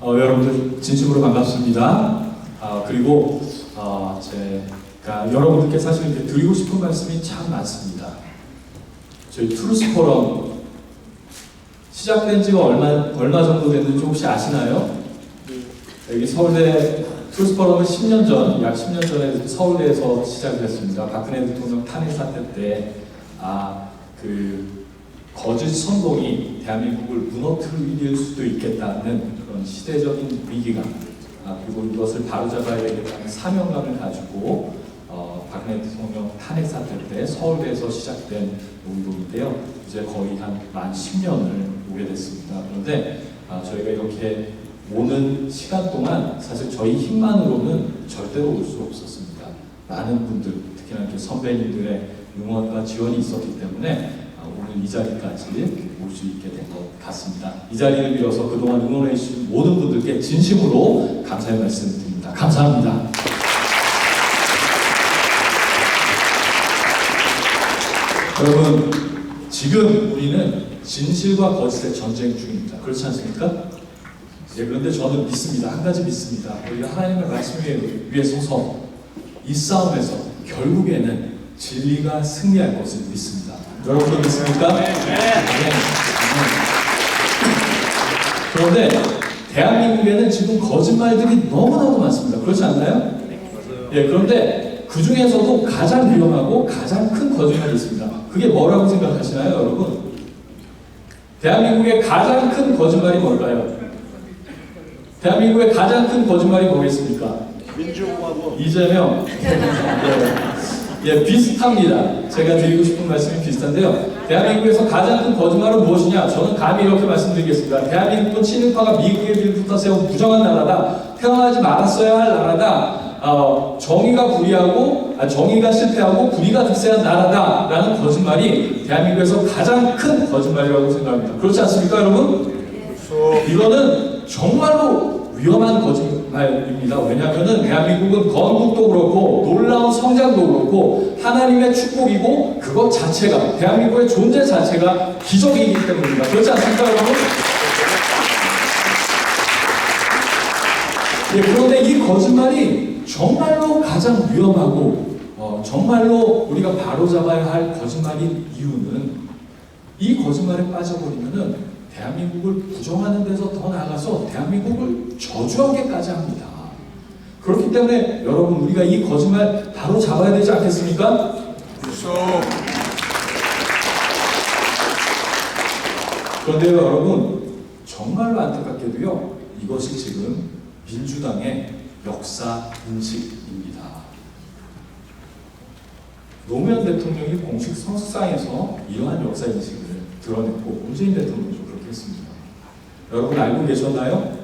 여러분들 진심으로 반갑습니다. 그리고 제가 여러분들께 사실 이렇게 드리고 싶은 말씀이 참 많습니다. 저희 트루스 포럼 시작된 지가 얼마 정도 됐는지 혹시 아시나요? 여기 서울대 트루스 포럼은 10년 전, 약 10년 전에 서울대에서 시작을 했습니다. 박근혜 대통령 탄핵 사태 때 거짓 선동이 대한민국을 무너뜨릴 수도 있겠다는 그런 시대적인 위기감, 그리고 이것을 바로잡아야 되겠다는 사명감을 가지고 박근혜 대통령 탄핵 사태 때 서울대에서 시작된 운동인데요. 이제 거의 만 10년을 오게 됐습니다. 그런데 저희가 이렇게 오는 시간 동안 사실 저희 힘만으로는 절대로 올 수 없었습니다. 많은 분들, 특히나 이렇게 선배님들의 응원과 지원이 있었기 때문에 오늘 이 자리까지 올 수 있게 된 것 같습니다. 이 자리를 빌어서 그동안 응원해 주신 모든 분들께 진심으로 감사의 말씀을 드립니다. 감사합니다. 여러분, 지금 우리는 진실과 거짓의 전쟁 중입니다. 그렇지 않습니까? 그런데 저는 믿습니다. 한 가지 믿습니다. 우리가 하나님의 말씀 위에 서서 이 싸움에서 결국에는 진리가 승리할 것을 믿습니다. 여러분도 믿습니까? 네. 그런데 대한민국에는 지금 거짓말들이 너무나도 많습니다. 그렇지 않나요? 맞아요. 그런데 그 중에서도 가장 위험하고 가장 큰 거짓말이 있습니다. 그게 뭐라고 생각하시나요, 여러분? 대한민국의 가장 큰 거짓말이 뭘까요? 대한민국의 가장 큰 거짓말이 뭐겠습니까? 민주공화국. 이재명. 비슷합니다. 제가 드리고 싶은 말씀이 비슷한데요. 대한민국에서 가장 큰 거짓말은 무엇이냐? 저는 감히 이렇게 말씀드리겠습니다. 대한민국은 친일파가 미국에 빌부터 세운 부정한 나라다. 태어나지 말았어야 할 나라다. 정의가 실패하고 불의가 득세한 나라다라는 거짓말이 대한민국에서 가장 큰 거짓말이라고 생각합니다. 그렇지 않습니까, 여러분? 이거는 정말로 위험한 거짓말입니다. 왜냐하면 대한민국은 건국도 그렇고 놀라운 성장도 그렇고 하나님의 축복이고 그것 자체가 대한민국의 존재 자체가 기적이기 때문입니다. 그렇지 않습니까, 여러분? 그런데 이 거짓말이 정말로 가장 위험하고 정말로 우리가 바로잡아야 할 거짓말인 이유는 이 거짓말에 빠져버리면은 대한민국을 부정하는 데서 더 나아가서 대한민국을 저주하게까지 합니다. 그렇기 때문에 여러분, 우리가 이 거짓말 바로 잡아야 되지 않겠습니까? 그런데요, 여러분, 정말로 안타깝게도요, 이것이 지금 민주당의 역사 인식입니다. 노무현 대통령이 공식 성상에서 이러한 역사 인식을 드러냈고 문재인 대통령도 그렇게 했습니다. 여러분 알고 계셨나요?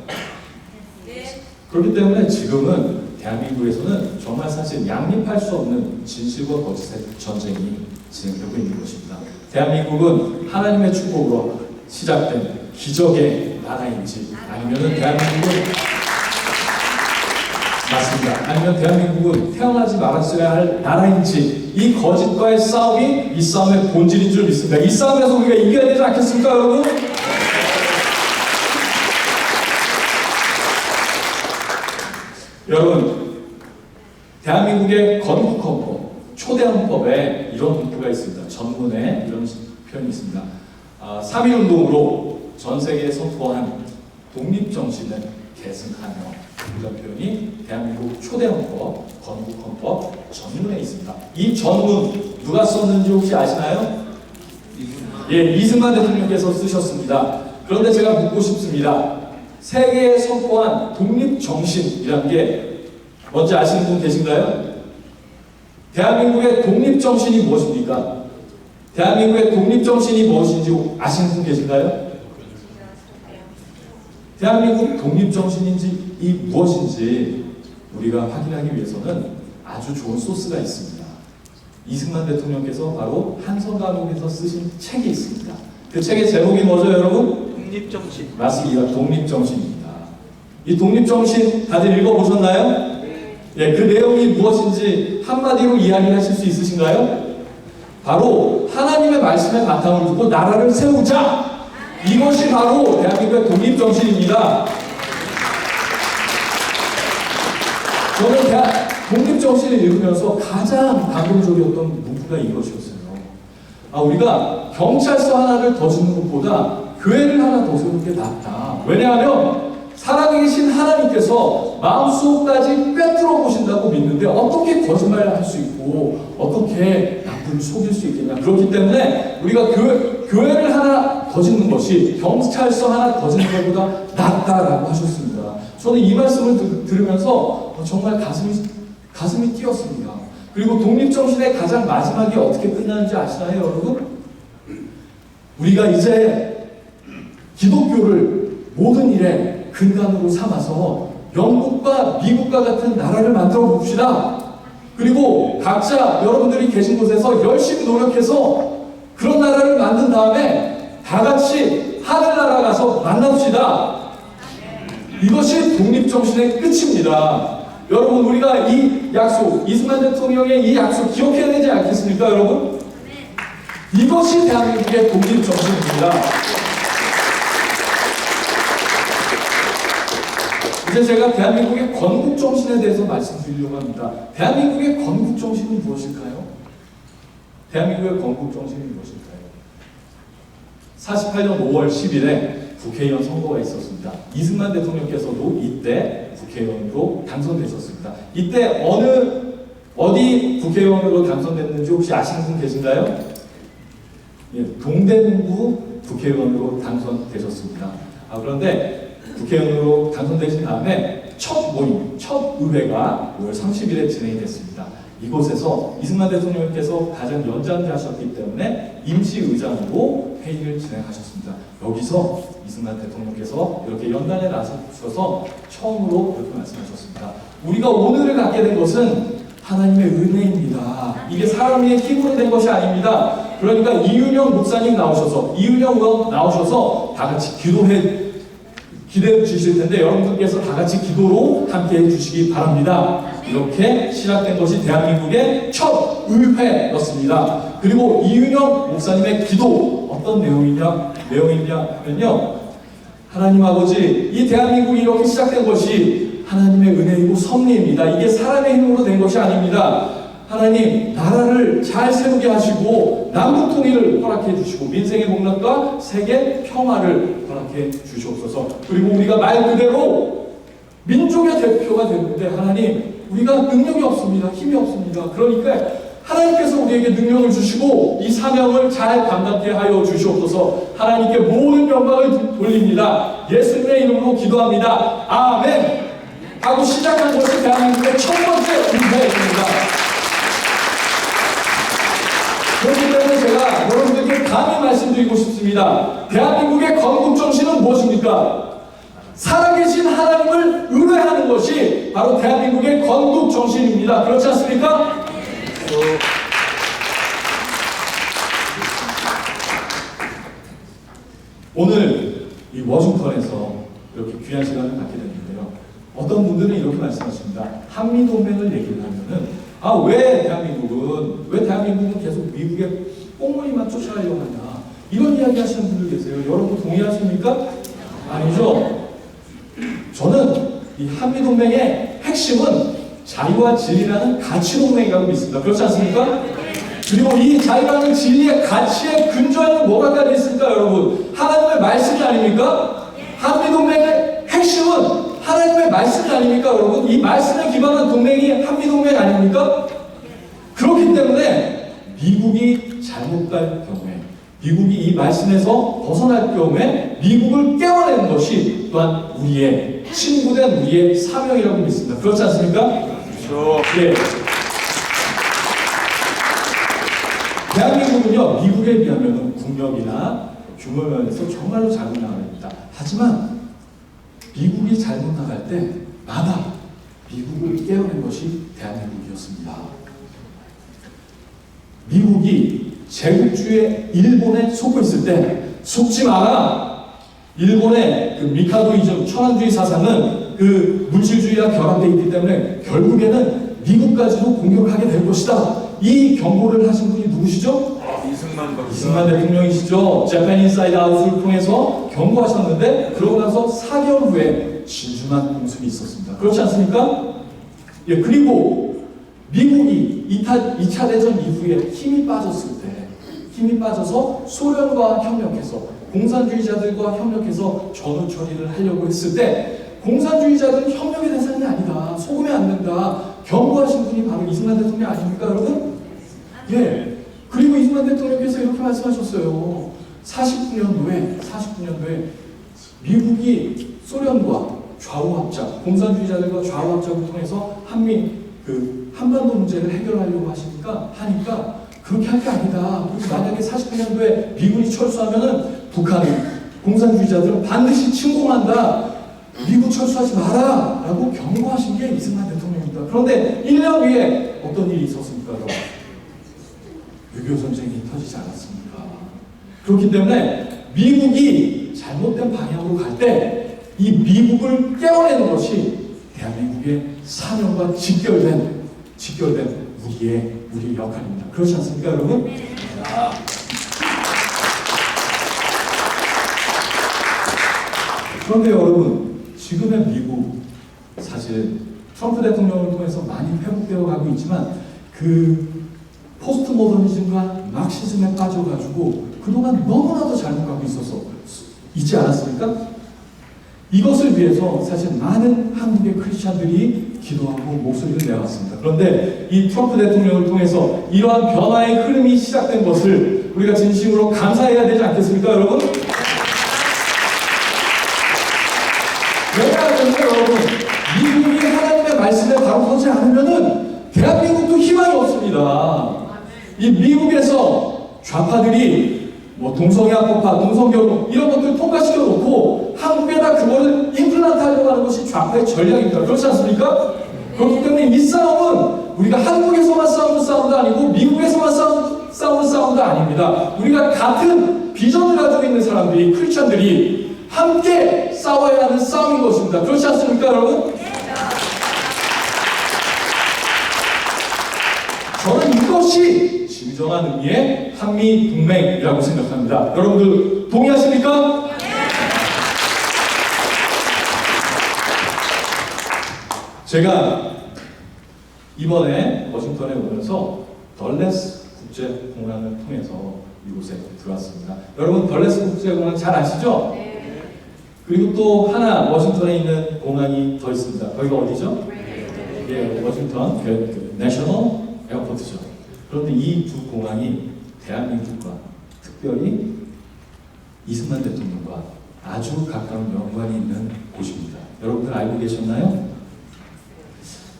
네. 그렇기 때문에 지금은 대한민국에서는 정말 사실 양립할 수 없는 진실과 거짓의 전쟁이 진행되고 있는 것입니다. 대한민국은 하나님의 축복으로 시작된 기적의 나라인지 아니면은 대한민국은 태어나지 말았어야 할 나라인지 이 거짓과의 싸움이 이 싸움의 본질인 줄 믿습니다. 이 싸움에서 우리가 이겨야 되지 않겠습니까, 여러분? 여러분, 대한민국의 건국헌법, 초대헌법에 이런 문구가 있습니다. 전문에 이런 표현이 있습니다. 3.1운동으로 전 세계에 선포한 독립정신을 계승하며, 이런 표현이 대한민국 초대헌법, 건국헌법 전문에 있습니다. 이 전문 누가 썼는지 혹시 아시나요? 이승만 대통령께서 쓰셨습니다. 그런데 제가 묻고 싶습니다. 세계에 선포한 독립정신이라는 게 뭔지 아시는 분 계신가요? 대한민국의 독립정신이 무엇입니까? 대한민국의 독립정신이 무엇인지 아시는 분 계신가요? 대한민국 독립정신인지 무엇인지 우리가 확인하기 위해서는 아주 좋은 소스가 있습니다. 이승만 대통령께서 바로 한성감옥에서 쓰신 책이 있습니다. 그 책의 제목이 뭐죠, 여러분? 독립정신. 맞습니다. 독립정신입니다. 이 독립정신 다들 읽어보셨나요? 네. 그 내용이 무엇인지 한마디로 이야기하실 수 있으신가요? 바로 하나님의 말씀에 바탕을 두고 나라를 세우자! 이것이 바로 대한민국의 독립정신입니다. 저는 독립정신을 읽으면서 가장 감동적이었던 문구가 이것이었어요. 우리가 경찰서 하나를 더 짓는 것보다 교회를 하나 더 세우는 게 낫다. 왜냐하면 살아계신 하나님께서 마음속까지 꿰뚫어 보신다고 믿는데 어떻게 거짓말을 할 수 있고 어떻게 나쁜 속일 수 있겠냐. 그렇기 때문에 우리가 교회를 하나 더 짓는 것이 경찰서 하나 더 짓는 것보다 낫다라고 하셨습니다. 저는 이 말씀을 들으면서 정말 가슴이 뛰었습니다. 그리고 독립정신의 가장 마지막이 어떻게 끝나는지 아시나요, 여러분? 우리가 이제 기독교를 모든 일에 근간으로 삼아서 영국과 미국과 같은 나라를 만들어 봅시다. 그리고 각자 여러분들이 계신 곳에서 열심히 노력해서 그런 나라를 만든 다음에 다 같이 하늘나라 가서 만납시다. 이것이 독립정신의 끝입니다. 여러분, 우리가 이 약속, 이승만 대통령의 이 약속 기억해야 되지 않겠습니까, 여러분? 이것이 대한민국의 독립정신입니다. 이제 제가 대한민국의 건국정신에 대해서 말씀드리려고 합니다. 대한민국의 건국정신은 무엇일까요? 대한민국의 건국정신이 무엇일까요? 48년 5월 10일에 국회의원 선거가 있었습니다. 이승만 대통령께서도 이때 국회의원으로 당선되셨습니다. 이때 어디 국회의원으로 당선됐는지 혹시 아시는 분 계신가요? 예, 동대문구 국회의원으로 당선되셨습니다. 그런데 국회의원으로 당선되신 다음에 첫 모임, 첫 의회가 5월 30일에 진행이 됐습니다. 이곳에서 이승만 대통령께서 가장 연장자셨기 때문에 임시의장으로 회의를 진행하셨습니다. 여기서 이승만 대통령께서 이렇게 연단에 나서셔서 처음으로 이렇게 말씀하셨습니다. 우리가 오늘을 갖게 된 것은 하나님의 은혜입니다. 이게 사람의 힘으로 된 것이 아닙니다. 그러니까 이윤영 목사님 이윤영 의원 나오셔서 다 같이 기도해 주실 텐데 여러분들께서 다 같이 기도로 함께 해주시기 바랍니다. 이렇게 시작된 것이 대한민국의 첫 의회였습니다. 그리고 이윤영 목사님의 기도 어떤 내용이냐면요, 하나님 아버지, 이 대한민국이 이렇게 시작된 것이 하나님의 은혜이고 섭리입니다. 이게 사람의 힘으로 된 것이 아닙니다. 하나님, 나라를 잘 세우게 하시고 남북 통일을 허락해 주시고 민생의 복락과 세계 평화를 허락해 주시옵소서. 그리고 우리가 말 그대로 민족의 대표가 됐는데 하나님, 우리가 능력이 없습니다. 힘이 없습니다. 그러니까 하나님께서 우리에게 능력을 주시고 이 사명을 잘 감당케 하여 주시옵소서. 하나님께 모든 영광을 돌립니다. 예수님의 이름으로 기도합니다. 아멘. 하고 시작한 것이 대한민국의 첫 번째 의회입니다. 그렇기 때문에 제가 여러분들께 감히 말씀드리고 싶습니다. 대한민국의 건국정신은 무엇입니까? 살아계신 하나님을 의뢰하는 것이 바로 대한민국의 건국정신입니다. 그렇지 않습니까? 오늘 이 워싱턴에서 이렇게 귀한 시간을 갖게 됐는데요. 어떤 분들은 이렇게 말씀하십니다. 한미동맹을 얘기를 하면은 왜 대한민국은 계속 미국의 꽁무니만 쫓아가려고 하냐, 이런 이야기 하시는 분들 계세요. 여러분 동의하십니까? 아니죠. 저는 이 한미동맹의 핵심은 자유와 진리라는 가치 동맹이라고 믿습니다. 그렇지 않습니까? 그리고 이 자유라는 진리의 가치에 근저에는 뭐가 깔려 있습니까, 여러분? 하나님의 말씀이 아닙니까? 한미동맹의 핵심은 하나님의 말씀이 아닙니까, 여러분? 이 말씀에 기반한 동맹이 한미동맹 아닙니까? 그렇기 때문에 미국이 잘못 갈 경우에, 미국이 이 말씀에서 벗어날 경우에 미국을 깨워내는 것이 또한 우리의 친구된 우리의 사명이라고 믿습니다. 그렇지 않습니까? 그렇죠. 예. 대한민국은요, 미국에 비하면 국력이나 규모 면에서 정말로 작은 나라입니다. 하지만 미국이 잘못 나갈 때마다 미국을 깨어낸 것이 대한민국이었습니다. 미국이 제국주의 일본에 속고 있을 때 속지 마라. 일본의 그 미카도이즘 천황주의 사상은 그 물질주의와 결합되어 있기 때문에 결국에는 미국까지도 공격하게 될 것이다. 이 경고를 하신 분이 누구시죠? 이승만 대통령이시죠. 재팬 인사이드 아웃을 통해서 경고하셨는데 그러고 나서 4개월 후에 진중한 공습이 있었습니다. 그렇지 않습니까? 예, 그리고 미국이 2차 대전 이후에 힘이 빠져서 소련과 협력해서 공산주의자들과 협력해서 전후 처리를 하려고 했을 때 공산주의자들은 협력의 대상이 아니다. 속으면 안 된다. 경고하신 분이 바로 이승만 대통령 아닙니까, 여러분? 예. 그리고 이승만 대통령께서 이렇게 말씀하셨어요. 49년도에 미국이 소련과 좌우합작, 공산주의자들과 좌우합작을 통해서 한반도 문제를 해결하려고 하니까 그렇게 할 게 아니다. 그리고 만약에 49년도에 미군이 철수하면은 북한은 공산주의자들은 반드시 침공한다. 미국 철수하지 마라! 라고 경고하신 게 이승만 대통령입니다. 그런데 1년 뒤에 어떤 일이 있었습니까? 6.25 전쟁이 터지지 않았습니까? 그렇기 때문에 미국이 잘못된 방향으로 갈 때 이 미국을 깨워내는 것이 대한민국의 사명과 직결된 우리의 역할입니다. 그렇지 않습니까, 여러분? 그런데 여러분, 지금의 미국 사실 트럼프 대통령을 통해서 많이 회복되어 가고 있지만 그 포스트 모더니즘과 막시즘에 빠져가지고 그동안 너무나도 잘못 가고 있지 않았습니까? 이것을 위해서 사실 많은 한국의 크리스찬들이 기도하고 목소리를 내왔습니다. 그런데 이 트럼프 대통령을 통해서 이러한 변화의 흐름이 시작된 것을 우리가 진심으로 감사해야 되지 않겠습니까, 여러분? 왜냐하면 여러분, 미국이 하나님의 말씀에 바로 서지 않으면은 대한민국도 희망이 없습니다. 이 미국에서 좌파들이 동성애합법화, 동성결혼 이런 것들 통과시켜 놓고 한국에다 그거를 임플란트 하려고 하는 것이 좌파의 전략입니다. 그렇지 않습니까? 그렇기 때문에 이 싸움은 우리가 한국에서만 싸우는 싸움도 아니고 미국에서만 싸우는 싸움도 아닙니다. 우리가 같은 비전을 가지고 있는 사람들이, 크리스천들이 함께 싸워야 하는 싸움인 것입니다. 그렇지 않습니까, 여러분? 저는 이것이 진정한 의미의 한미 동맹이라고 생각합니다. 여러분들 동의하십니까? 제가 이번에 워싱턴에 오면서 덜레스 국제공항을 통해서 이곳에 들어왔습니다. 여러분 덜레스 국제공항 잘 아시죠? 네. 그리고 또 하나 워싱턴에 있는 공항이 더 있습니다. 거기가 어디죠? 예, 워싱턴 내셔널 에어포트죠. 그런데 이 두 공항이 대한민국과 특별히 이승만 대통령과 아주 가까운 연관이 있는 곳입니다. 여러분들 알고 계셨나요?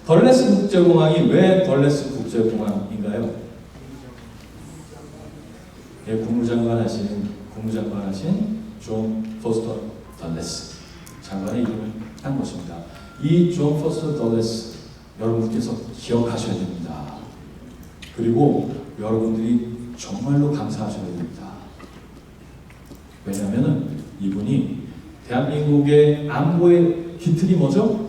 덜레스 국제공항이 왜 덜레스 국제공항인가요? 예, 국무장관 하신 존 포스터 덜레스 장관의 이름을 딴 것입니다. 이 존 포스터 덜레스 여러분께서 기억하셔야 됩니다. 그리고 여러분들이 정말로 감사하셔야 됩니다. 왜냐하면 이분이 대한민국의 안보의 기틀이 뭐죠?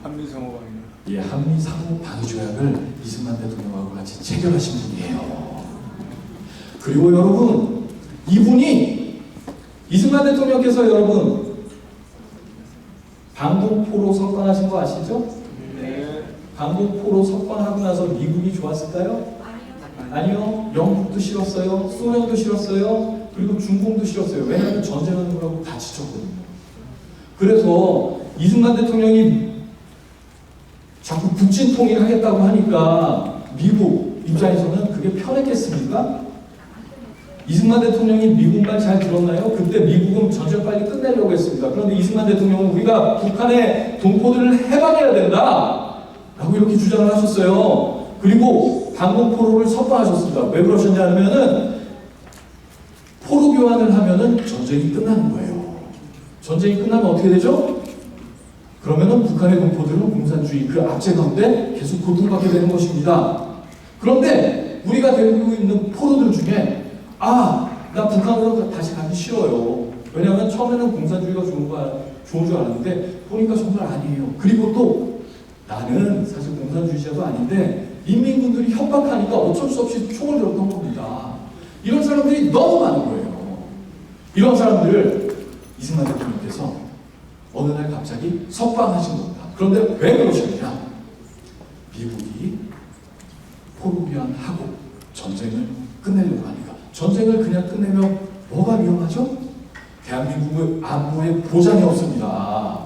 한미상호방위입니다. 예, 한미상호방위조약을 이승만 대통령하고 같이 체결하신 분이에요. 그리고 여러분, 이분이 이승만 대통령께서 여러분 방북포로 석방하신 거 아시죠? 네. 방북포로 석방하고 나서 미국이 좋았을까요? 아니요. 영국도 싫었어요. 소련도 싫었어요. 그리고 중공도 싫었어요. 왜냐하면 전쟁하는 거라고 다 지쳤거든요. 그래서 이승만 대통령이 자꾸 북진 통일하겠다고 하니까 미국 입장에서는 그게 편했겠습니까? 이승만 대통령이 미국 말 잘 들었나요? 그때 미국은 전쟁 빨리 끝내려고 했습니다. 그런데 이승만 대통령은 우리가 북한의 동포들을 해방해야 된다 라고 이렇게 주장을 하셨어요. 그리고 방공포로를 석방하셨습니다. 왜 그러셨냐면은 포로 교환을 하면은 전쟁이 끝나는 거예요. 전쟁이 끝나면 어떻게 되죠? 그러면은 북한의 동포들은 공산주의 그 압제 가운데 계속 고통받게 되는 것입니다. 그런데 우리가 데리고 있는 포로들 중에 나 북한으로 다시 가기 싫어요. 왜냐하면 처음에는 공산주의가 좋은 줄 알았는데 보니까 정말 아니에요. 그리고 또 나는 사실 공산주의자도 아닌데 인민군들이 협박하니까 어쩔 수 없이 총을 들었던 겁니다. 이런 사람들이 너무 많은 거예요. 이런 사람들을 이승만 대통령께서 어느 날 갑자기 석방하신 겁니다. 그런데 왜 그러셨냐? 끝내려고 하니까. 전쟁을 그냥 끝내면 뭐가 위험하죠? 대한민국의 안보에 보장이 없습니다.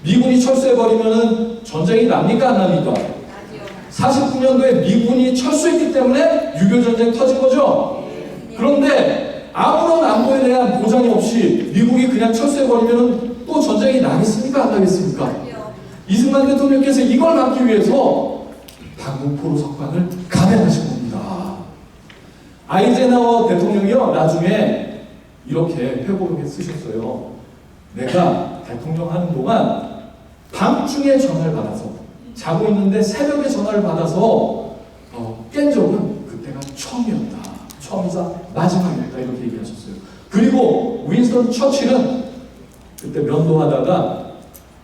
미군이 철수해버리면 전쟁이 납니까? 안 납니까? 49년도에 미군이 철수했기 때문에 6.25 전쟁 터진 거죠? 그런데 아무런 안보에 대한 보장이 없이 미국이 그냥 철수해버리면 또 전쟁이 나겠습니까? 안 나겠습니까? 이승만 대통령께서 이걸 막기 위해서 방공포로 석방을 감행하신 겁니다. 아이젠하워 대통령이요, 나중에 이렇게 회고록에 쓰셨어요. 내가 대통령 하는 동안 밤중에 전화를 받아서 자고 있는데 새벽에 전화를 받아서 깬 적은 그때가 처음이었다. 처음이자 마지막이었다. 이렇게 얘기하셨어요. 그리고 윈스턴 처칠은 그때 면도하다가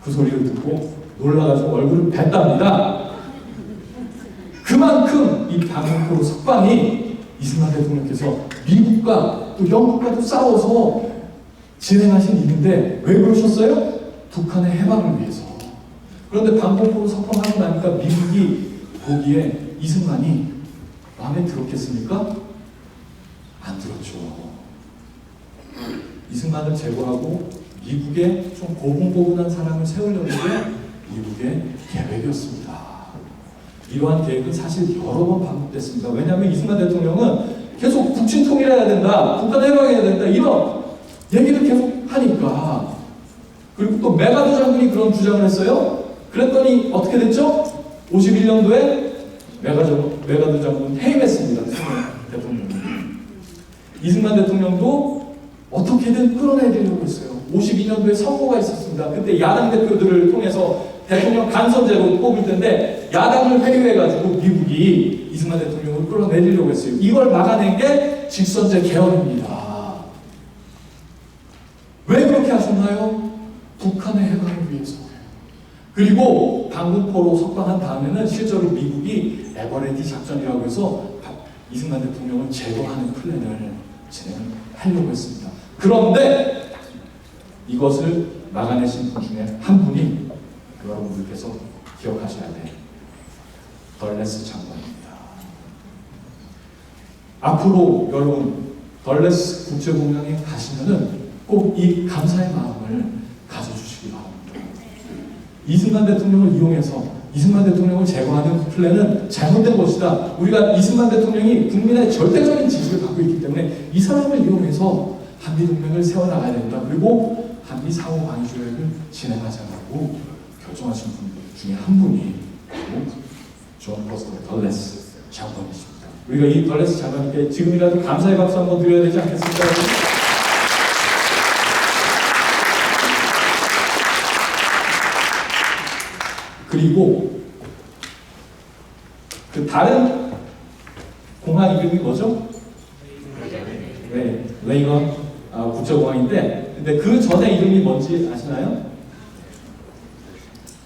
그 소리를 듣고 놀라가지고 얼굴을 뱉답니다. 그만큼 이 방공포로 석방이 이승만 대통령께서 미국과 또 영국과도 싸워서 진행하신 일인데 왜 그러셨어요? 북한의 해방을 위해서. 그런데 방공포로 석방하고 나니까 미국이 보기에 이승만이 마음에 들었겠습니까? 안 들었죠. 이승만을 제거하고 미국에 좀 고분고분한 사람을 세우려는 게 미국의 계획이었습니다. 이러한 계획은 사실 여러 번 반복됐습니다. 왜냐하면 이승만 대통령은 계속 북진 통일해야 된다, 북한 해방해야 된다, 이런 얘기를 계속 하니까. 그리고 또 메가더 장군이 그런 주장을 했어요. 그랬더니 어떻게 됐죠? 51년도에 메가더 장군 해임했습니다. 대통령이. 이승만 대통령도 어떻게든 끌어내려고 했어요. 52년도에 선거가 있었습니다. 그때 야당 대표들을 통해서 대통령 간선제로 뽑을 텐데 야당을 회유해가지고 미국이 이승만 대통령을 끌어내리려고 했어요. 이걸 막아낸 게 직선제 개헌입니다. 왜 그렇게 하셨나요? 북한의 해방을 위해서. 그리고 방공포로 석방한 다음에는 실제로 미국이 에버레디 작전이라고 해서 이승만 대통령을 제거하는 플랜을 진행하려고 했습니다. 그런데 이것을 막아내신 분 중에 한 분이 여러분들께서 기억하셔야 돼요. 덜레스 장관입니다. 앞으로 여러분 덜레스 국제공항에 가시면은 꼭 이 감사의 마음을 가져주시기 바랍니다. 이승만 대통령을 이용해서 이승만 대통령을 제거하는 플랜은 잘못된 것이다. 우리가 이승만 대통령이 국민의 절대적인 지지를 받고 있기 때문에 이 사람을 이용해서 한미동맹을 세워나가야 된다. 그리고 한미 상호 방위 조약을 진행하자고 결정하신 분 중에 한 분이 존 버스터 덜레스 장관이십니다. 우리가 이 덜레스 장관님께 지금이라도 감사의 박수 한번 드려야 되지 않겠습니까? 그리고 그 다른 공항 이름이 뭐죠? 네, 레이건 국제공항인데, 근데 그 전에 이름이 뭔지 아시나요?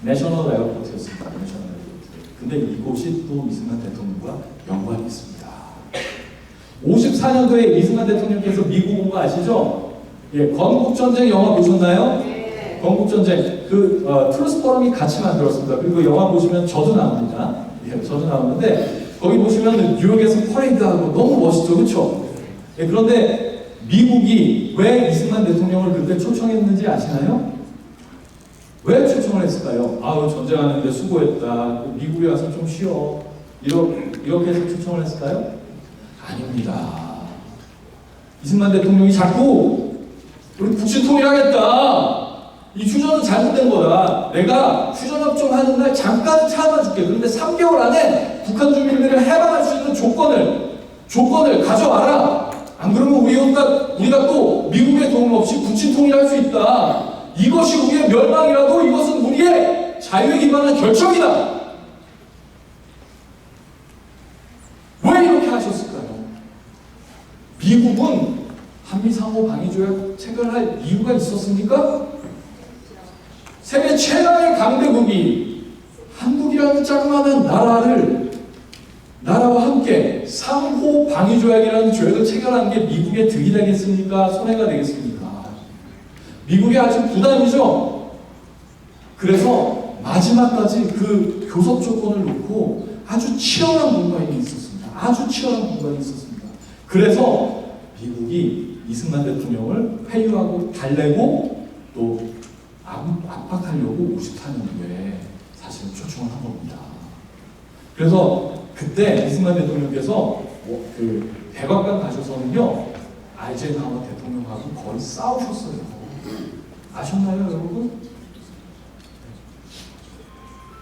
내셔널 에어포트였습니다. 내셔널 에어포트. 근데 이곳이 또 이승만 대통령과 연관이 있습니다. 54년도에 이승만 대통령께서 미국 온 거 아시죠? 예, 건국전쟁 영화 보셨나요? 네. 건국전쟁 트루스 포럼이 같이 만들었습니다. 그리고 영화 보시면 저도 나옵니다. 예, 저도 나오는데 거기 보시면 뉴욕에서 퍼레이드하고 너무 멋있죠, 그렇죠? 예, 그런데 미국이 왜 이승만 대통령을 그때 초청했는지 아시나요? 왜 초청을 했을까요? 아우 전쟁하는데 수고했다. 미국에 와서 좀 쉬어. 이렇게 해서 초청을 했을까요? 아닙니다. 이승만 대통령이 자꾸 우리 북진 통일하겠다. 이 휴전은 잘못된 거다. 내가 휴전협 좀 하는 날 잠깐 참아줄게. 그런데 3개월 안에 북한 주민들을 해방할 수 있는 조건을 가져와라. 안 그러면 우리가 또 미국의 도움 없이 북진 통일할 수 있다. 이것이 우리의 멸망이라도 이것은 우리의 자유에 기반한 결정이다. 왜 이렇게 하셨을까요? 미국은 한미상호 방위조약 체결할 이유가 있었습니까? 세계 최강의 강대국이 한국이라는 자그마한 나라와 함께 상호 방위조약이라는 조약을 체결하는 게 미국의 득이 되겠습니까? 손해가 되겠습니까? 미국이 아주 부담이죠. 그래서 마지막까지 그 교섭 조건을 놓고 아주 치열한 공방이 있었습니다. 아주 치열한 공방이 있었습니다. 그래서 미국이 이승만 대통령을 회유하고 달래고 또 압박하려고 54년도에 사실은 초청을 한 겁니다. 그래서 그때 이승만 대통령께서 그 백악관 가셔서는요, 아이젠하워 대통령하고 거의 싸우셨어요. 아셨나요, 여러분?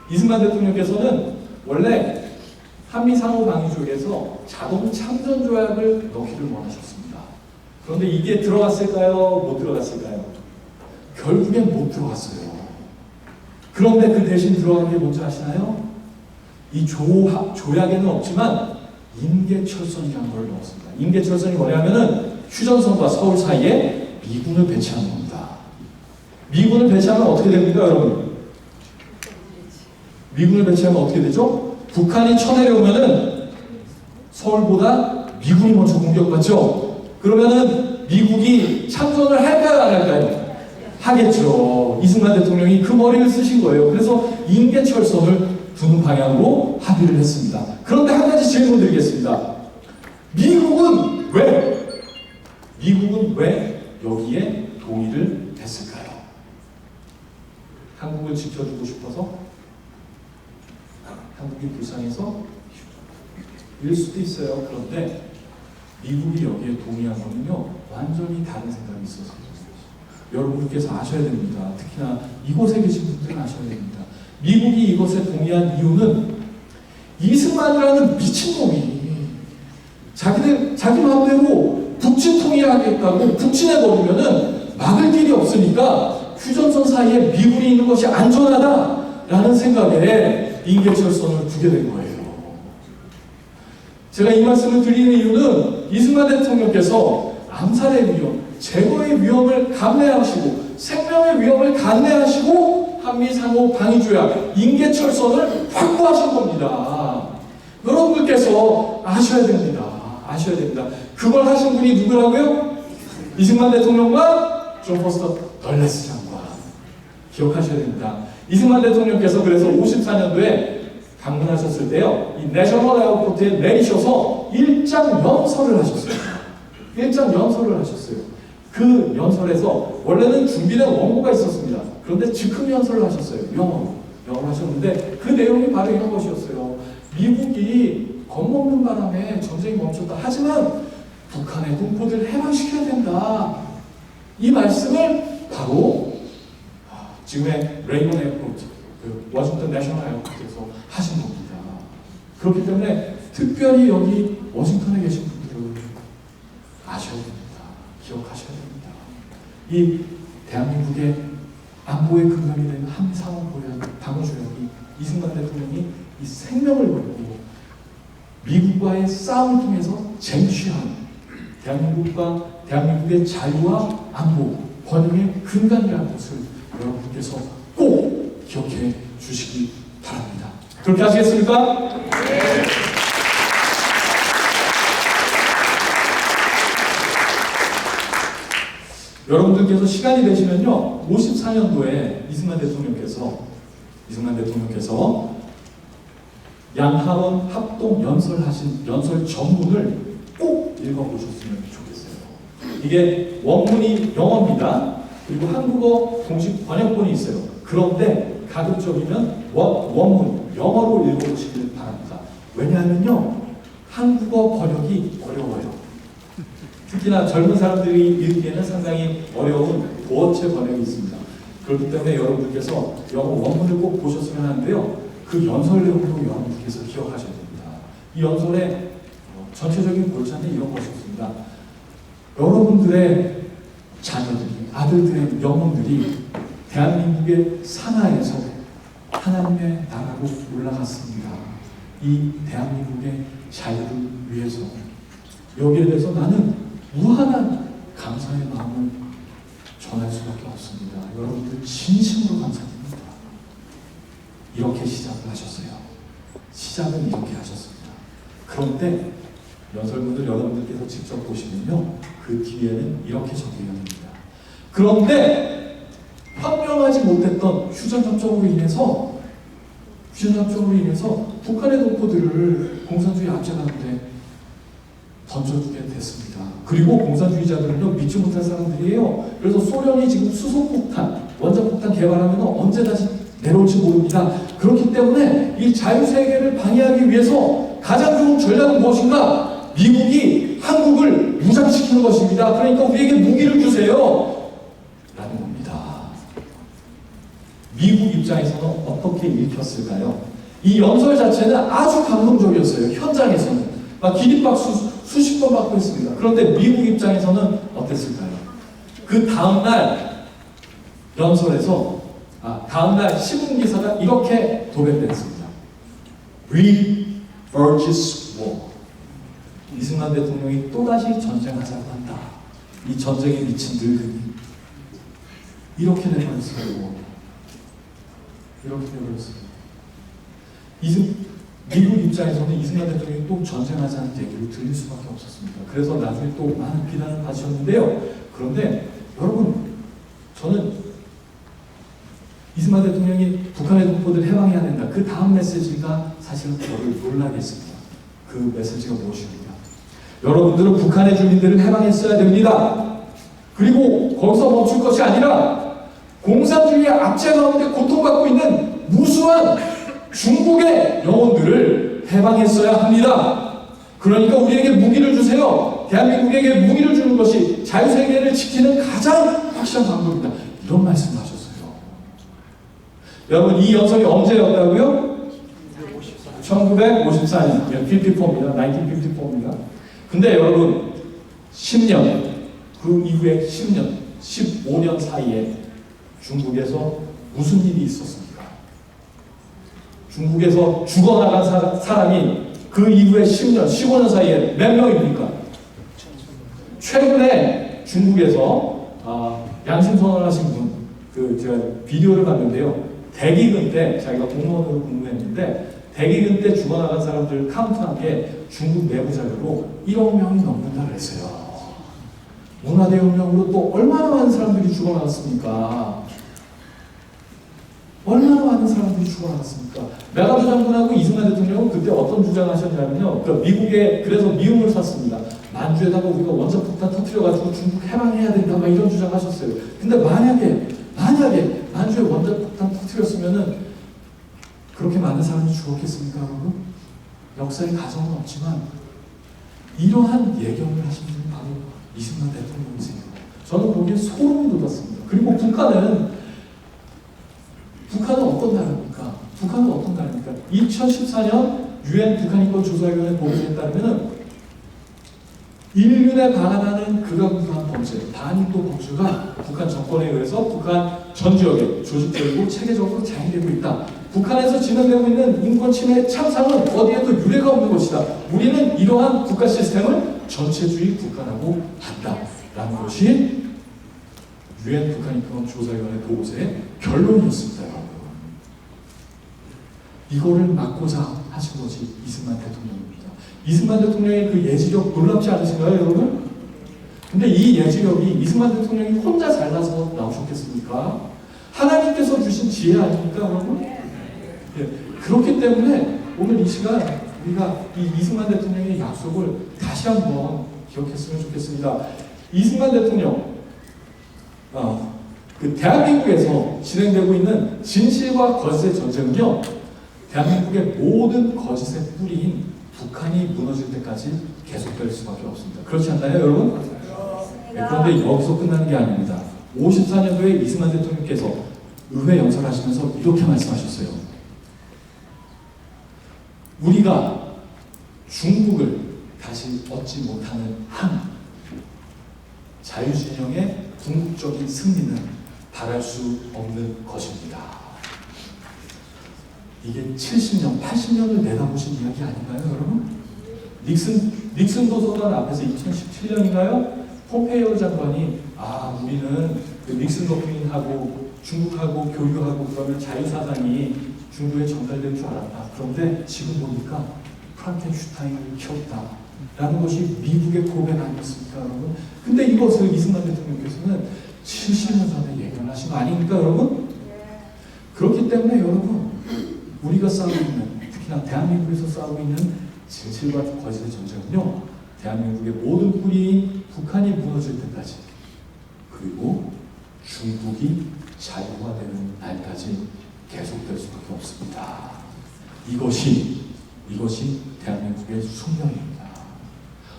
이승만 대통령께서는 원래 한미 상호 방위 조약에서 자동 참전 조약을 넣기를 원하셨습니다. 그런데 이게 들어갔을까요? 못 들어갔을까요? 결국엔 못 들어갔어요. 그런데 그 대신 들어간 게 뭔지 아시나요? 이 조약에는 없지만 인계철선이라는 걸 넣었습니다. 인계철선이 뭐냐면은 휴전선과 서울 사이에 미군을 배치하는 겁니다. 미군을 배치하면 어떻게 됩니까, 여러분? 미군을 배치하면 어떻게 되죠? 북한이 쳐내려오면은 서울보다 미군이 먼저 공격받죠? 그러면은 미국이 참전을 할까요, 안 할까요? 하겠죠. 이승만 대통령이 그 머리를 쓰신 거예요. 그래서 인계철선을 두는 방향으로 합의를 했습니다. 그런데 한 가지 질문 드리겠습니다. 미국은 왜 여기에 동의를 했을까요? 한국을 지켜주고 싶어서? 한국이 불쌍해서? 일 수도 있어요. 그런데 미국이 여기에 동의한 거는요, 완전히 다른 생각이 있었어요. 여러분께서 아셔야 됩니다. 특히나 이곳에 계신 분들은 아셔야 됩니다. 미국이 이것에 동의한 이유는 이승만이라는 미친놈이 자기 마음대로 북진 통일하겠다고 북진해버리면은 막을 길이 없으니까 휴전선 사이에 미군이 있는 것이 안전하다라는 생각에 인계철선을 두게 된 거예요. 제가 이 말씀을 드리는 이유는 이승만 대통령께서 암살의 위험, 제거의 위험을 감내하시고 생명의 위험을 감내하시고 한미 상호 방위 조약, 인계철선을 확보하신 겁니다. 여러분들께서 아셔야 됩니다. 아셔야 됩니다. 그걸 하신 분이 누구라고요? 이승만 대통령과 존 포스터 덜레스 장관. 기억하셔야 됩니다. 이승만 대통령께서 그래서 54년도에 방문하셨을 때요, 이 내셔널 에어포트에 내리셔서 일장 연설을 하셨어요. 일장 연설을 하셨어요. 그 연설에서 원래는 준비된 원고가 있었습니다. 그런데 즉흥 연설을 하셨어요. 영어로 하셨는데 그 내용이 바로 이런 것이었어요. 미국이 겁먹는 바람에 전쟁이 멈췄다. 하지만 북한의 동포들을 해방시켜야 된다. 이 말씀을 바로 지금의 레이건 에어포트, 그 워싱턴 내셔널 에어포트에서 하신 겁니다. 그렇기 때문에 특별히 여기 워싱턴에 계신 분들은 아셔야 됩니다. 기억하셔야 됩니다. 이 대한민국의 안보의 근간이 되는 한미상호 방어 조약이 이승만 대통령이 이 생명을 걸고 미국과의 싸움을 통해서 쟁취한 대한민국의 자유와 안보, 번영의 근간이라는 것을 여러분께서 꼭 기억해 주시기 바랍니다. 그렇게 하시겠습니까? 네. 여러분들께서 시간이 되시면요, 54년도에 이승만 대통령께서 양하원 합동 연설하신 연설 전문을 꼭 읽어보셨으면 좋겠어요. 이게 원문이 영어입니다. 그리고 한국어 공식 번역본이 있어요. 그런데 가급적이면 원문 영어로 읽어보시길 바랍니다. 왜냐하면요, 한국어 번역이 어려워요. 특히나 젊은 사람들이 읽기에는 상당히 어려운 도어체 번역이 있습니다. 그렇기 때문에 여러분들께서 영어 원문을 꼭 보셨으면 하는데요, 그 연설 내용도 여러분들께서 기억하셔야 됩니다. 이 연설의 전체적인 골자는 이런 것이었습니다. 여러분들의 자녀들이, 아들들의 영혼들이 대한민국의 산하에서 하나님의 나라로 올라갔습니다. 이 대한민국의 자유를 위해서. 여기에 대해서 나는 무한한 감사의 마음을 전할 수밖에 없습니다. 여러분들 진심으로 감사드립니다. 이렇게 시작을 하셨어요. 시작은 이렇게 하셨습니다. 그런데 연설문을 여러분들께서 직접 보시면요, 그 뒤에는 이렇게 적혀 있습니다. 그런데 현명하지 못했던 휴전협정으로 인해서 북한의 동포들을 공산주의 압제가는데 던져주게 됐습니다. 그리고 공산주의자들은요, 믿지 못할 사람들이에요. 그래서 소련이 지금 수소폭탄, 원자폭탄 개발하면 언제 다시 내려올지 모릅니다. 그렇기 때문에 이 자유세계를 방해하기 위해서 가장 좋은 전략은 무엇인가? 미국이 한국을 무장시키는 것입니다. 그러니까 우리에게 무기를 주세요. 라는 겁니다. 미국 입장에서는 어떻게 읽혔을까요? 이 연설 자체는 아주 감동적이었어요. 현장에서는. 막 기립박수 수십 번 받고 있습니다. 그런데 미국 입장에서는 어땠을까요? 그 다음날 연설에서 다음날 신문기사가 이렇게 도배됐습니다. We urges war. 이승만 대통령이 또다시 전쟁하자고 한다. 이 전쟁에 미친 늙은이. 이렇게 돼버렸어요. 이렇게 돼버렸어요. 미국 입장에서는 이승만 대통령이 또 전쟁하자는 얘기를 들릴 수밖에 없었습니다. 그래서 나중에 또 많은 비난을 받으셨는데요. 그런데 여러분, 저는 이승만 대통령이 북한의 동포들 해방해야 된다. 그 다음 메시지가 사실은 저를 놀라게 했습니다. 그 메시지가 무엇입니까? 여러분들은 북한의 주민들을 해방했어야 됩니다. 그리고 거기서 멈출 것이 아니라 공산주의의 압제 가운데 고통받고 있는 무수한 중국의 영혼들을 해방했어야 합니다. 그러니까 우리에게 무기를 주세요. 대한민국에게 무기를 주는 것이 자유세계를 지키는 가장 확실한 방법입니다. 이런 말씀을 하셨어요. 여러분, 이 연설이 언제였다고요? 1954년, 1954입니다. 근데 여러분, 10년, 그 이후에 10년, 15년 사이에 중국에서 무슨 일이 있었습니까? 중국에서 죽어나간 사람이 그 이후에 10년, 15년 사이에 몇 명입니까? 최근에 중국에서 양심선언을 하신 분, 제가 비디오를 봤는데요. 대기근 때, 자기가 공무원으로 근무했는데 대기근 때 죽어나간 사람들 카운트한 게 중국 내부 자료로 1억 명이 넘는다 그랬어요. 문화대혁명으로 또 얼마나 많은 사람들이 죽어나갔습니까? 얼마나 많은 사람들이 죽어나갔습니까? 메가두 장군하고 이승만 대통령은 그때 어떤 주장을 하셨냐면요. 미국에 그래서 미움을 샀습니다. 만주에다가 우리가 원자폭탄 터뜨려가지고 중국 해방해야 된다, 막 이런 주장을 하셨어요. 근데 만약에 만주에 원자폭탄 터뜨렸으면은 그렇게 많은 사람이 죽었겠습니까, 여러분? 역사의 가정은 없지만 이러한 예견을 하신 분이 바로 이승만 대통령이세요. 저는 거기에 소름이 돋았습니다. 그리고 북한은 어떤 나라입니까? 2014년 유엔 북한인권 조사위원회 보고서에 따르면 인륜에 반하는 극악무도한 범죄, 반인도 범죄가 북한 정권에 의해서 북한 전 지역에 조직적이고 체계적으로 자행되고 있다. 북한에서 진행되고 있는 인권 침해 참상은 어디에도 유례가 없는 것이다. 우리는 이러한 국가 시스템을 전체주의 국가라고 한다라는 것이 유엔 북한인권 조사위원회 보고서의 결론이었습니다. 여러분. 이거를 막고자 하신 것이 이승만 대통령입니다. 이승만 대통령의 그 예지력 놀랍지 않으신가요, 여러분? 근데 이 예지력이 이승만 대통령이 혼자 잘나서 나오셨겠습니까? 하나님께서 주신 지혜 아닙니까, 여러분? 네. 그렇기 때문에 오늘 이 시간 우리가 이 이승만 대통령의 약속을 다시 한번 기억했으면 좋겠습니다. 이승만 대통령, 그 대한민국에서 진행되고 있는 진실과 거짓의 전쟁은요, 대한민국의 모든 거짓의 뿌리인 북한이 무너질 때까지 계속될 수밖에 없습니다. 그렇지 않나요, 여러분? 네, 그런데 여기서 끝나는 게 아닙니다. 54년도에 이승만 대통령께서 의회 연설하시면서 이렇게 말씀하셨어요. 우리가 중국을 다시 얻지 못하는 한 자유진영의 궁극적인 승리는 바랄 수 없는 것입니다. 이게 70년, 80년을 내다보신 이야기 아닌가요, 여러분? 닉슨 도서관 앞에서 2017년인가요? 폼페이오 장관이 우리는 그 닉슨 도크린하고 중국하고 교류하고 그러면 자유사상이 중국에 전달될 줄 알았다. 그런데 지금 보니까 프랑켄슈타인을 키웠다. 라는 것이 미국의 고백 아니었습니까, 여러분? 근데 이것을 이승만 대통령께서는 70년 전에 예견하신 거 아닙니까, 여러분? 그렇기 때문에 여러분, 우리가 싸우고 있는, 특히나 대한민국에서 싸우고 있는 진실과 거짓의 전쟁은요, 대한민국의 모든 꿀이 북한이 무너질 때까지, 그리고 중국이 자유화되는 날까지 계속될 수밖에 없습니다. 이것이 대한민국의 숙명입니다.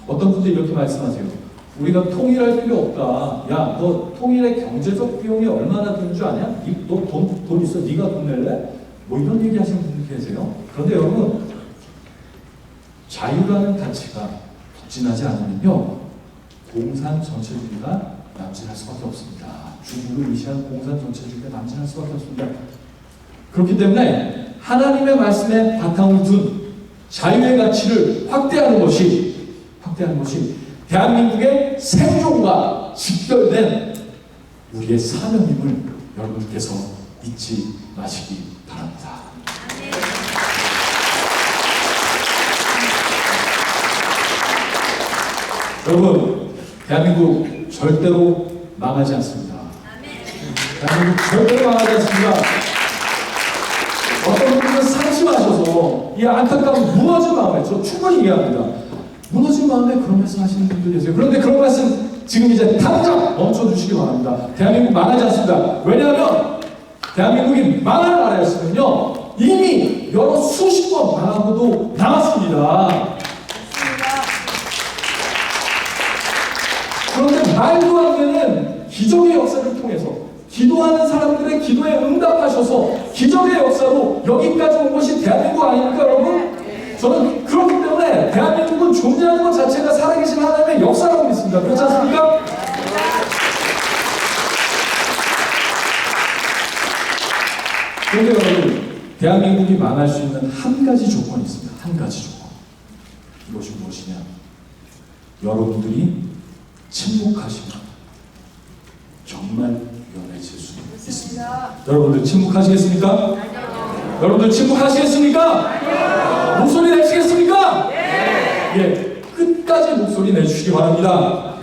어떤 분들이 이렇게 말씀하세요. 우리가 통일할 필요 없다. 야, 너 통일의 경제적 비용이 얼마나 드는 줄 아냐? 너 돈 있어? 네가 돈 낼래? 뭐 이런 얘기 하시는 분들 계세요. 그런데 여러분, 자유라는 가치가 북진하지 않으면요, 공산 전체주의가 남진할 수밖에 없습니다. 중국을 의시한 공산 전체주의가 남진할 수밖에 없습니다. 그렇기 때문에 하나님의 말씀에 바탕을 둔 자유의 가치를 확대하는 것이 대한민국의 생존과 직결된 우리의 사명임을 여러분께서 잊지 마시기 바랍니다. 여러분, 대한민국 절대로 망하지 않습니다. 대한민국 절대로 망하지 않습니다. 어떤 분들은 상심하셔서 이 안타까운 무너진 마음에, 저 충분히 이해합니다. 무너진 마음에 그런 말씀 하시는 분들 계세요. 그런데 그런 말씀 지금 이제 당장 멈춰주시기 바랍니다. 대한민국 망하지 않습니다. 왜냐하면 대한민국이 망할 나라였으면요, 이미 여러 수십 번 망하고도 남았습니다. 그런데 말도 안 되는 기적의 역사를 통해서 기도하는 사람들의 기도에 응답하셔서 기적의 역사로 여기까지 온 것이 대한민국 아닙니까, 여러분? 저는 그렇기 때문에 대한민국은 존재하는 것 자체가 살아계신 하나님의 역사라고 믿습니다. 그렇지 않습니까? 그런데 여러분, 대한민국이 망할 수 있는 한 가지 조건이 있습니다. 한 가지 조건. 이것이 무엇이냐? 여러분들이 침묵하시면 정말 위험해질 수 있습니다. 여러분들 침묵하시겠습니까? 여러분들 침묵하시겠습니까? 목소리 내시겠습니까? 예, 끝까지 목소리 내주시기 바랍니다.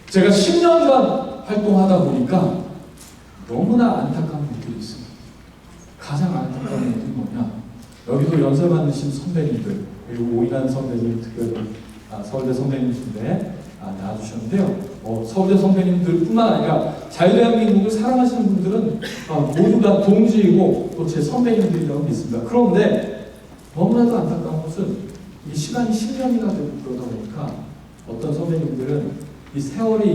제가 10년간 활동하다 보니까 너무나 안타까운 일들이 있습니다. 가장 안타까운 일이 뭐냐? 여기도 연세 많으신 선배님들, 그리고 오인환 선배님 특별히 서울대 선배님이신데 나와주셨는데요. 서울대 선배님들뿐만 아니라 자유대한민국을 사랑하시는 분들은 모두 다 동지이고 또 제 선배님들이라고 믿습니다. 그런데 너무나도 안타까운 것은 이 시간이 10년이나 되고 그러다 보니까 어떤 선배님들은 이 세월의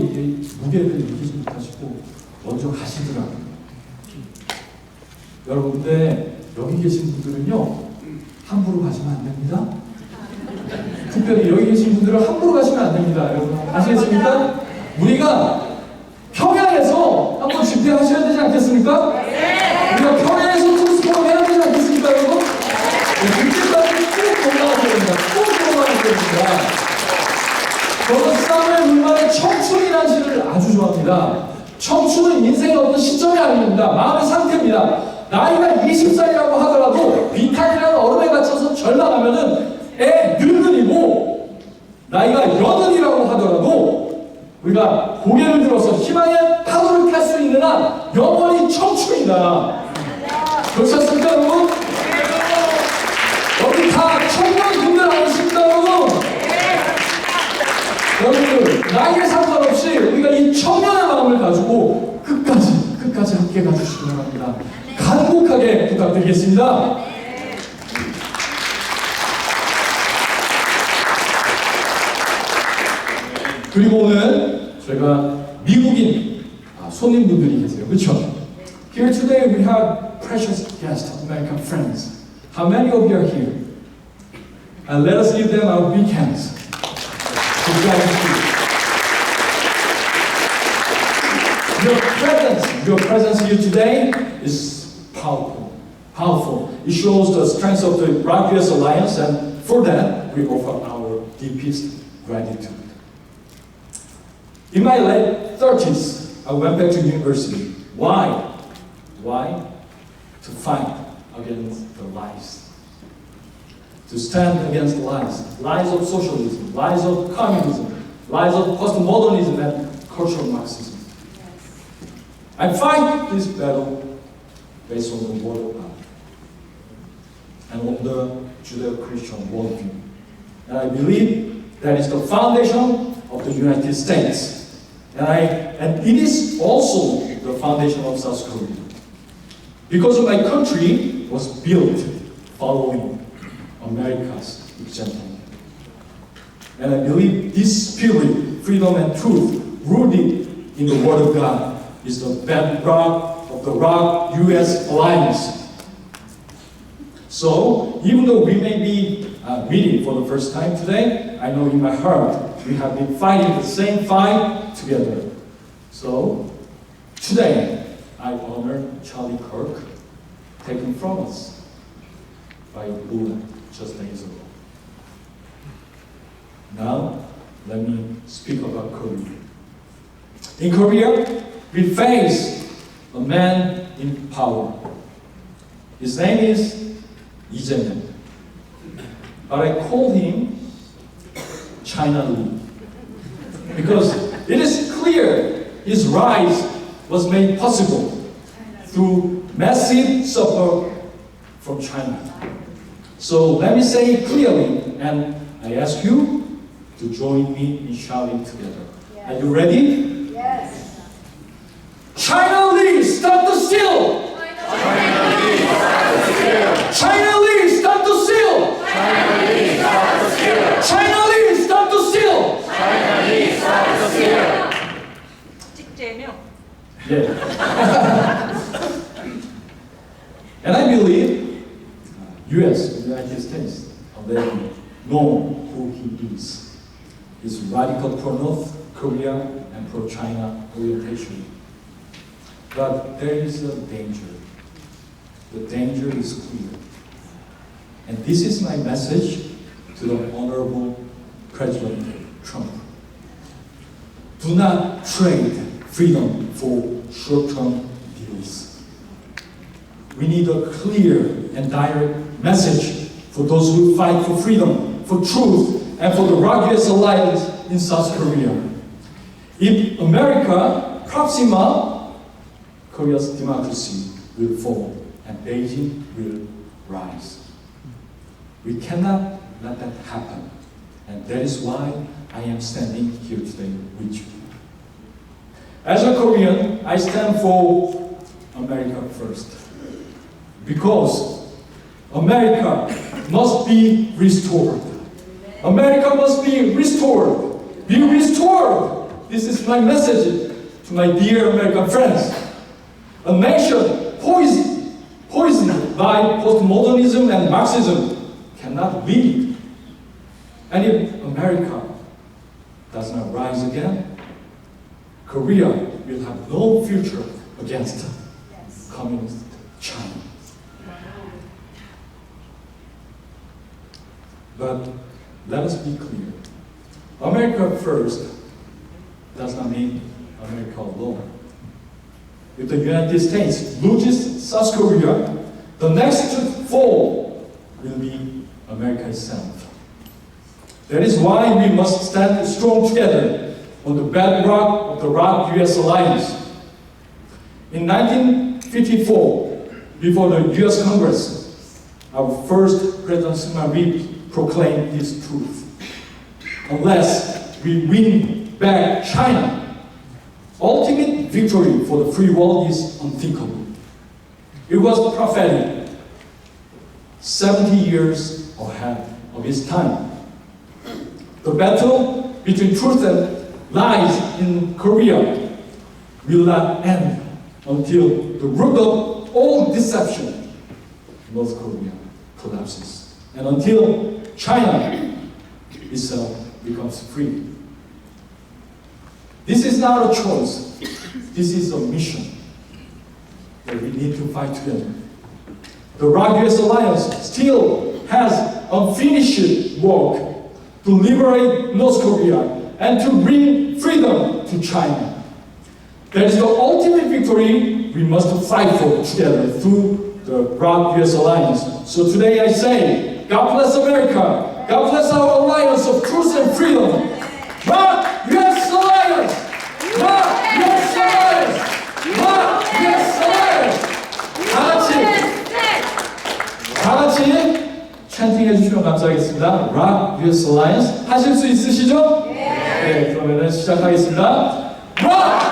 무게를 느끼지 못하시고 먼저 가시더라고요. 여러분, 근데 여기 계신 분들은요, 함부로 가시면 안 됩니다. 특별히 여기 계신 분들은 함부로 가시면 안 됩니다. 여러분 아시겠습니까? 우리가 평양에서 한번 집회하셔야 되지 않겠습니까? 우리가 평양에서 투스포럼 해야 되지 않겠습니까, 여러분? 그때까지 쭉 건강하셔야 됩니다. 쭉 건강하셔야 됩니다. 저는 사무엘 울만의 청춘이라는 시를 아주 좋아합니다. 청춘은 인생의 어떤 시점이 아닙니다. 마음의 상태입니다. 나이가 20살이라고 하더라도 비탄이라는 얼음에 갇혀서 절망하면은 늙은이고, 나이가 80이라고 하더라도 우리가 고개를 들어서 희망의 파도를 탈 수 있는 한 영원히 청춘이다. 그렇지 않습니까, 여러분? 여기 다 청년분들 아니십니까, 여러분? 여러분들, 나이에 상관없이 우리가 이 청년의 마음을 가지고 끝까지 함께 가주시기 바랍니다. 간곡하게 부탁드리겠습니다. 그리고 오늘 저희가 미국인 손님분들이 계세요. 그렇죠? Here today we have precious guests, American friends. How many of you are here? And let us give them our big hands. Your presence here today is powerful. It shows the strength of the Rock-US Alliance, and for that we offer our deepest gratitude. In my late 30s, I went back to university. Why? To fight against the lies. To stand against the lies. Lies of socialism, lies of communism, lies of postmodernism and cultural Marxism. I fight this battle based on the Word of God and on the Judeo-Christian worldview. And I believe that is the foundation of the United States. And it is also the foundation of South Korea. Because my country was built following America's example. And I believe this spirit, freedom and truth, rooted in the Word of God, is the bedrock of the ROK-US alliance. So, even though we may be meeting for the first time today, I know in my heart we have been fighting the same fight together. So, today I honor Charlie Kirk, taken from us by Buddha just days ago. Now, let me speak about Korea. In Korea, we face a man in power. His name is Lee Jae-myung. But I call him China Lee. Because it is clear his rise was made possible through massive support from China. So let me say it clearly, and I ask you to join me in shouting together. Yes. Are you ready? Yes. China Lee, stop the steal! China Lee, stop the steal! China Lee, stop the steal! China Lee, stop the steal! China Lee, stop the steal! China Lee, stop the steal! 찍재명. Yeah. And I believe US, United States, already know who he is. His radical pro-North Korea and pro-China orientation. But there is a danger. The danger is clear. And this is my message to the Honorable President Trump. Do not trade freedom for short-term deals. We need a clear and direct message for those who fight for freedom, for truth, and for the ROK-US alliance in South Korea. If America props him up, Korea's democracy will fall and Beijing will rise. We cannot let that happen. And that is why I am standing here today with you. As a Korean, I stand for America first. Because America must be restored. America must be restored. Be restored. This is my message to my dear American friends. A nation poisoned by postmodernism and Marxism cannot lead. And if America does not rise again, Korea will have no future against communist China. But let us be clear. America first does not mean America alone. If the United States loses South Korea, the next to fall will be America itself. That is why we must stand strong together on the bedrock of the ROK-US alliance. In 1954, before the US Congress, our first President Syngman Rhee proclaimed this truth. Unless we win back China, ultimate victory for the free world is unthinkable. It was prophetic, 70 years ahead of its time. The battle between truth and lies in Korea will not end until the root of all deception, North Korea, collapses. And until China itself becomes free. This is not a choice. This is a mission that we need to fight together. The ROK-US alliance still has unfinished work to liberate North Korea and to bring freedom to China. That is the ultimate victory we must fight for together through the ROK-US alliance. So today I say, God bless America. God bless our alliance of truth and freedom. ROK-US alliance! ROK-US alliance! ROK-US alliance! 다 같이 찬팅해 주시면 감사하겠습니다. ROK-US Abuse Alliance 하실 수 있으시죠? 네. 그러면은 시작하겠습니다. Rock!